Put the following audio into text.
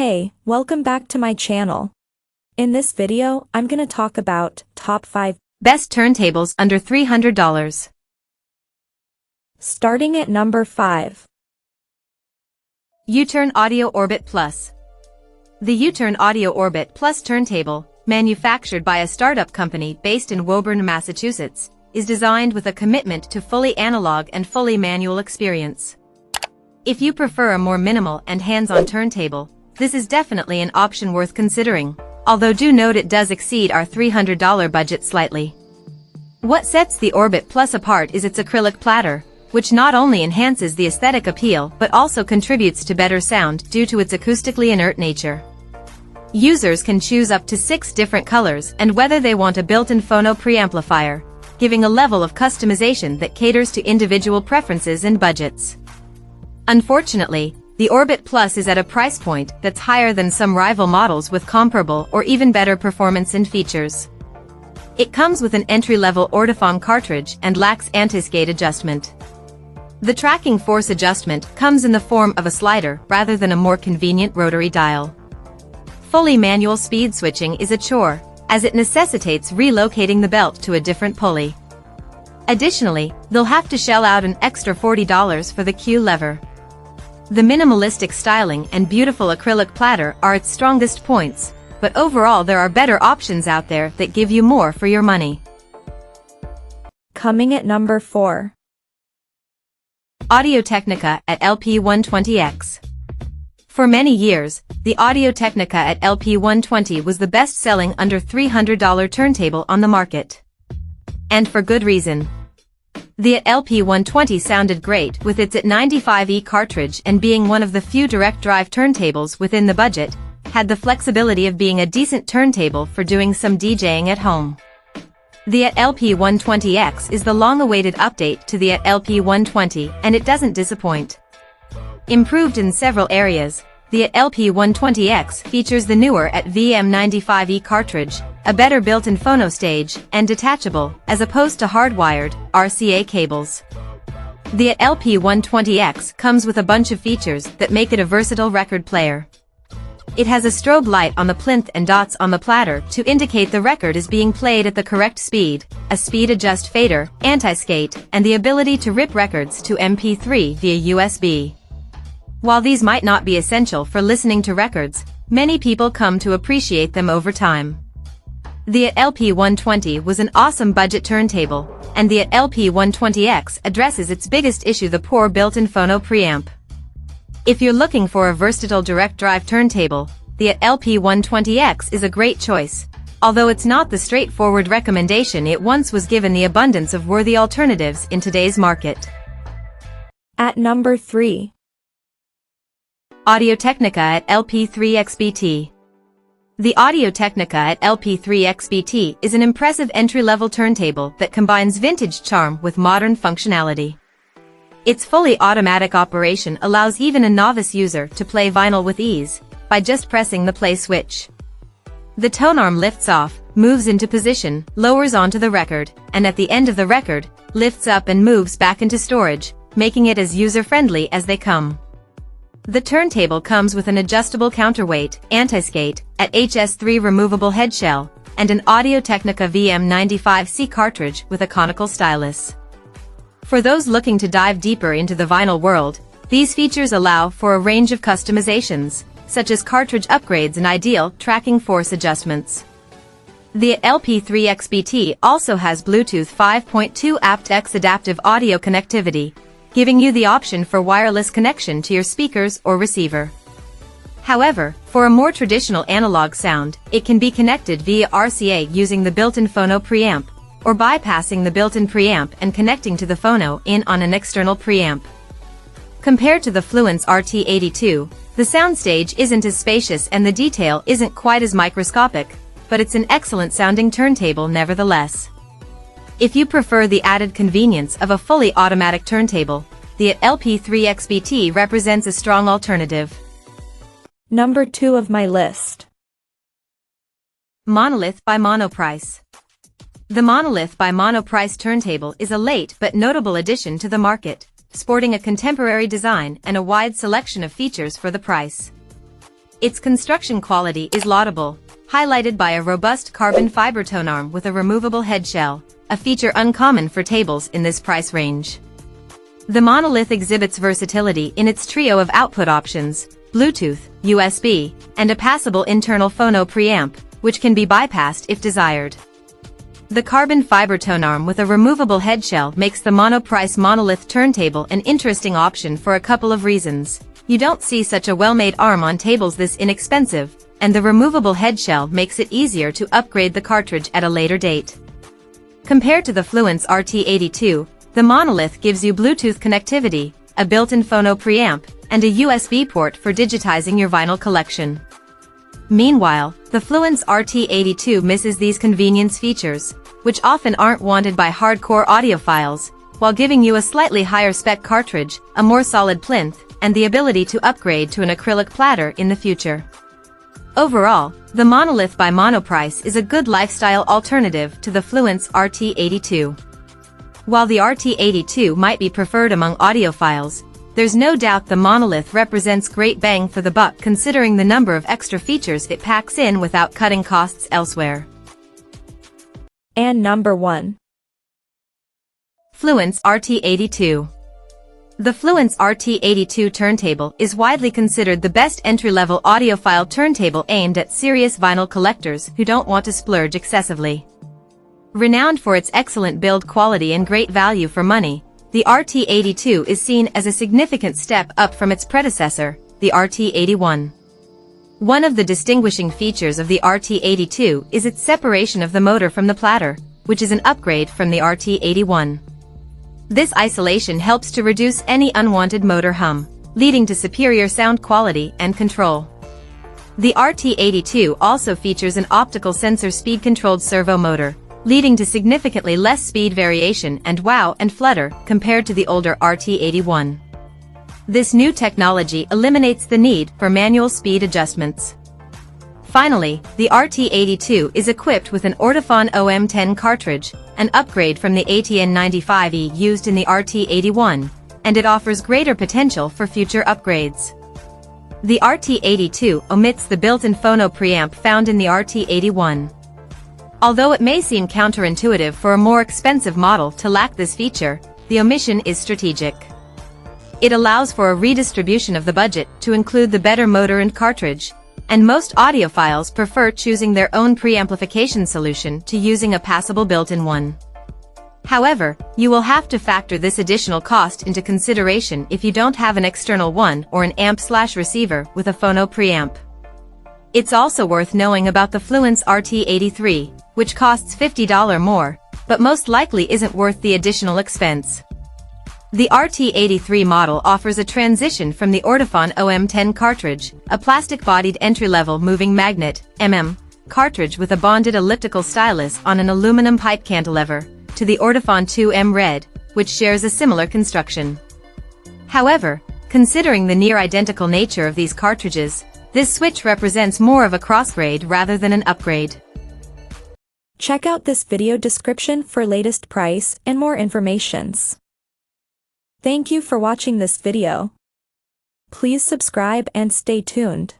Hey, welcome back to my channel. In this video, I'm gonna talk about top 5 best turntables under $300. Starting at number 5. Uturn Audio Orbit Plus. The Uturn Audio Orbit Plus turntable, manufactured by a startup company based in Woburn, Massachusetts, is designed with a commitment to fully analog and fully manual experience. If you prefer a more minimal and hands-on turntable, this is definitely an option worth considering, although do note it does exceed our $300 budget slightly. What sets the Orbit Plus apart is its acrylic platter, which not only enhances the aesthetic appeal but also contributes to better sound due to its acoustically inert nature. Users can choose up to 6 different colors and whether they want a built-in phono preamplifier, giving a level of customization that caters to individual preferences and budgets. Unfortunately, the Orbit Plus is at a price point that's higher than some rival models with comparable or even better performance and features. It comes with an entry-level Audio-Technica cartridge and lacks anti-skate adjustment. The tracking force adjustment comes in the form of a slider rather than a more convenient rotary dial. Fully manual speed switching is a chore, as it necessitates relocating the belt to a different pulley. Additionally, they'll have to shell out an extra $40 for the Q lever. The minimalistic styling and beautiful acrylic platter are its strongest points, but overall there are better options out there that give you more for your money. Coming at number 4. AudioTechnica LP120X. For many years, the AudioTechnica LP120 was the best-selling under $300 turntable on the market. And for good reason. The LP120 sounded great with its AT95E cartridge, and being one of the few direct-drive turntables within the budget, had the flexibility of being a decent turntable for doing some DJing at home. The LP120X is the long-awaited update to the LP120, and it doesn't disappoint. Improved in several areas, the LP120X features the newer AT95E cartridge, a better built-in phono stage, and detachable, as opposed to hardwired, RCA cables. The LP120X comes with a bunch of features that make it a versatile record player. It has a strobe light on the plinth and dots on the platter to indicate the record is being played at the correct speed, a speed adjust fader, anti-skate, and the ability to rip records to MP3 via USB. While these might not be essential for listening to records, many people come to appreciate them over time. The LP120 was an awesome budget turntable, and the LP120X addresses its biggest issue, the poor built-in phono preamp. If you're looking for a versatile direct-drive turntable, the LP120X is a great choice, although it's not the straightforward recommendation it once was given the abundance of worthy alternatives in today's market. At number 3. AudioTechnica LP3XT. The AudioTechnica LP3XT is an impressive entry-level turntable that combines vintage charm with modern functionality. Its fully automatic operation allows even a novice user to play vinyl with ease, by just pressing the play switch. The tone arm lifts off, moves into position, lowers onto the record, and at the end of the record, lifts up and moves back into storage, making it as user-friendly as they come. The turntable comes with an adjustable counterweight, anti-skate, HS3 removable head shell, and an AudioTechnica VM95C cartridge with a conical stylus. For those looking to dive deeper into the vinyl world, these features allow for a range of customizations, such as cartridge upgrades and ideal tracking force adjustments. The LP3XT also has Bluetooth 5.2 aptX adaptive audio connectivity, giving you the option for wireless connection to your speakers or receiver. However, for a more traditional analog sound, it can be connected via RCA using the built-in phono preamp, or bypassing the built-in preamp and connecting to the phono in on an external preamp. Compared to the Fluance RT82, the soundstage isn't as spacious and the detail isn't quite as microscopic, but it's an excellent sounding turntable nevertheless. If you prefer the added convenience of a fully automatic turntable, the LP3XT represents a strong alternative. Number 2 of my list. Monolith by Monoprice. The Monolith by Monoprice turntable is a late but notable addition to the market, sporting a contemporary design and a wide selection of features for the price. Its construction quality is laudable, highlighted by a robust carbon fiber tone arm with a removable head shell, a feature uncommon for tables in this price range. The Monolith exhibits versatility in its trio of output options: Bluetooth, USB, and a passable internal phono preamp, which can be bypassed if desired. The carbon fiber tone arm with a removable head shell makes the Monoprice Monolith turntable an interesting option for a couple of reasons. You don't see such a well-made arm on tables this inexpensive, and the removable head shell makes it easier to upgrade the cartridge at a later date. Compared to the Fluance RT82, the Monolith gives you Bluetooth connectivity, a built-in phono preamp, and a USB port for digitizing your vinyl collection. Meanwhile, the Fluance RT82 misses these convenience features, which often aren't wanted by hardcore audiophiles, while giving you a slightly higher spec cartridge, a more solid plinth, and the ability to upgrade to an acrylic platter in the future. Overall, the Monolith by Monoprice is a good lifestyle alternative to the Fluance RT82. While the RT82 might be preferred among audiophiles, there's no doubt the Monolith represents great bang for the buck considering the number of extra features it packs in without cutting costs elsewhere. And number 1. Fluance RT82. The Fluance RT82 turntable is widely considered the best entry-level audiophile turntable aimed at serious vinyl collectors who don't want to splurge excessively. Renowned for its excellent build quality and great value for money, the RT82 is seen as a significant step up from its predecessor, the RT81. One of the distinguishing features of the RT82 is its separation of the motor from the platter, which is an upgrade from the RT81. This isolation helps to reduce any unwanted motor hum, leading to superior sound quality and control. The RT82 also features an optical sensor speed-controlled servo motor, leading to significantly less speed variation and wow and flutter compared to the older RT81. This new technology eliminates the need for manual speed adjustments. Finally, the RT82 is equipped with an Audio-Technica OM10 cartridge, an upgrade from the ATN95E used in the RT81, and it offers greater potential for future upgrades. The RT82 omits the built-in phono preamp found in the RT81. Although it may seem counterintuitive for a more expensive model to lack this feature, the omission is strategic. It allows for a redistribution of the budget to include the better motor and cartridge, and most audiophiles prefer choosing their own preamplification solution to using a passable built-in one. However, you will have to factor this additional cost into consideration if you don't have an external one or an amp/receiver with a phono preamp. It's also worth knowing about the Fluance RT83, which costs $50 more, but most likely isn't worth the additional expense. The RT83 model offers a transition from the Audio-Technica OM10 cartridge, a plastic-bodied entry-level moving magnet cartridge with a bonded elliptical stylus on an aluminum pipe cantilever, to the Audio-Technica 2M Red, which shares a similar construction. However, considering the near-identical nature of these cartridges, this switch represents more of a crossgrade rather than an upgrade. Check out this video description for latest price and more informations. Thank you for watching this video. Please subscribe and stay tuned.